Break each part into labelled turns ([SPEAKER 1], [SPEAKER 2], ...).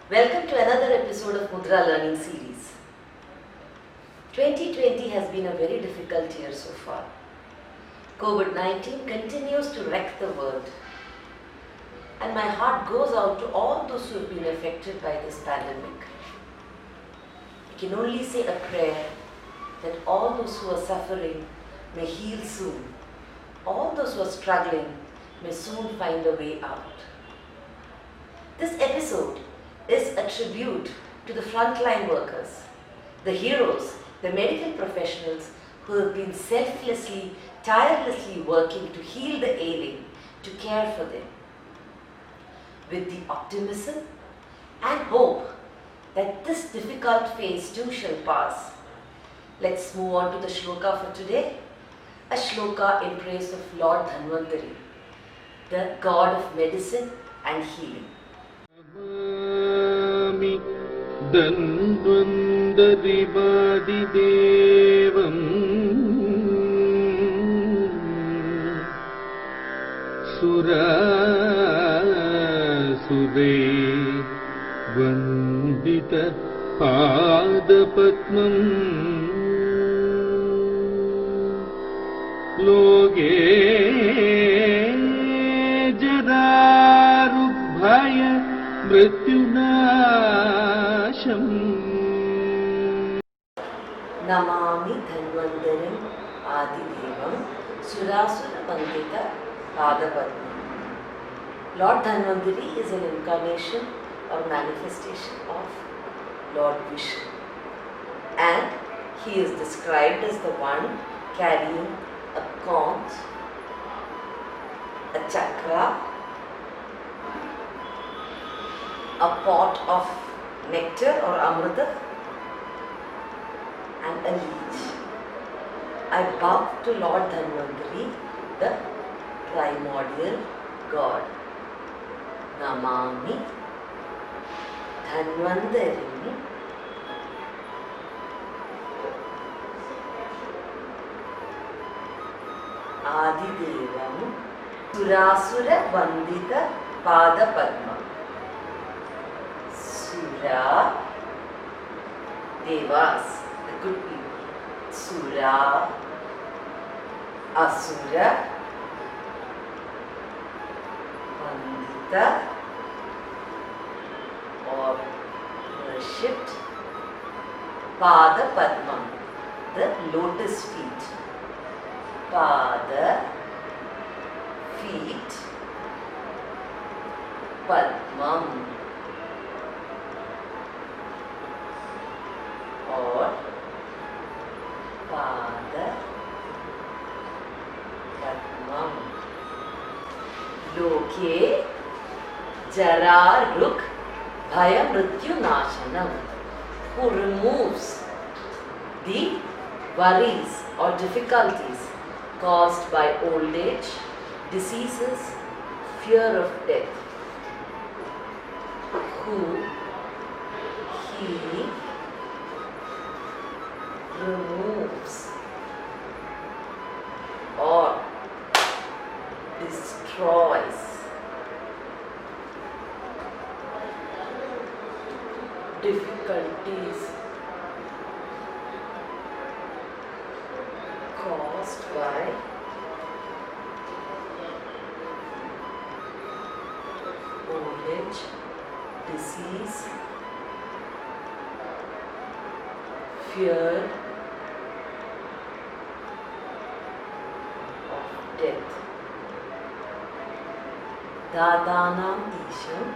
[SPEAKER 1] Welcome to another episode of Mudra Learning Series. 2020 has been a very difficult year so far. COVID-19 continues to wreck the world. And my heart goes out to all those who have been affected by this pandemic. I can only say a prayer that all those who are suffering may heal soon. All those who are struggling may soon find a way out. This episode is a tribute to the frontline workers, the heroes, the medical professionals who have been selflessly, tirelessly working to heal the ailing, to care for them. With the optimism and hope that this difficult phase too shall pass, let's move on to the shloka for today. A shloka in praise of Lord Dhanwantari, the god of medicine and healing.
[SPEAKER 2] Dhanvantari-God Surasurai Vandita Padapatmam Loge Jadarubhaya Mrityunasham
[SPEAKER 1] Namami Dhanvantarim Adidevam Surasura Vandita Padapatmam. Lord Dhanwantari is an incarnation or manifestation of Lord Vishnu, and he is described as the one carrying a conch, a chakra, a pot of nectar or amrita, and a leech. I bow to Lord Dhanwantari, the primordial God. Namami Dhanvantari Adidevam Surasura Vandita Pada Padma. Sura, Devas, the good people. Sura, Asura, Vandita, or worshipped. Pada Padma, the lotus feet. Pada, feet, Padmam, or Pada Padmam. Loke Jararuk Bhaya Mrityu Nashanam, who removes the worries or difficulties caused by old age, diseases, fear of death. Who he removes or destroys difficulties caused by old age, disease, fear of death. Dadanam Isham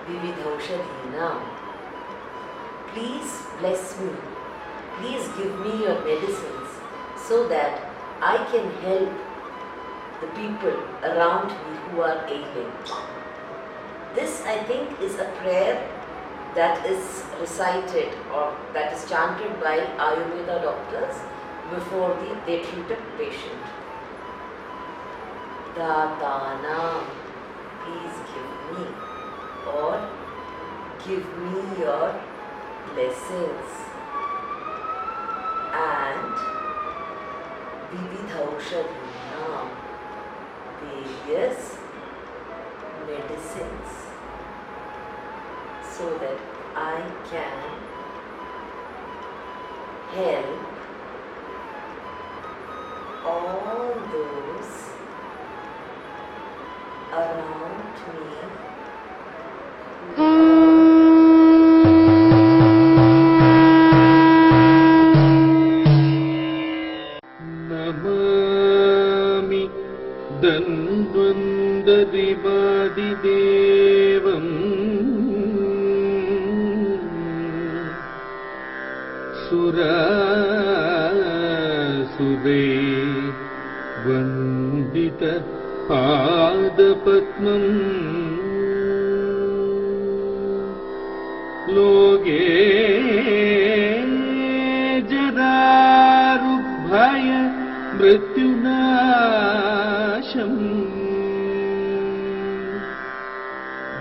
[SPEAKER 1] Vividhaushadhinam. Please bless me. Please give me your medicines so that I can help the people around me who are ailing. This, I think, is a prayer that is recited or that is chanted by Ayurveda doctors before they treat a patient. Dadana, please give me, or give me your blessings, and Vividhaushadhinam, various medicines, so that I can help all those around me
[SPEAKER 2] Namami Dhanvantari-God Surasudai Vandita Padapatmam Loge Jadarubhaya Mrityunasham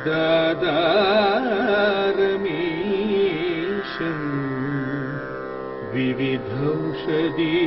[SPEAKER 2] Dadaramisham Vividhaushadi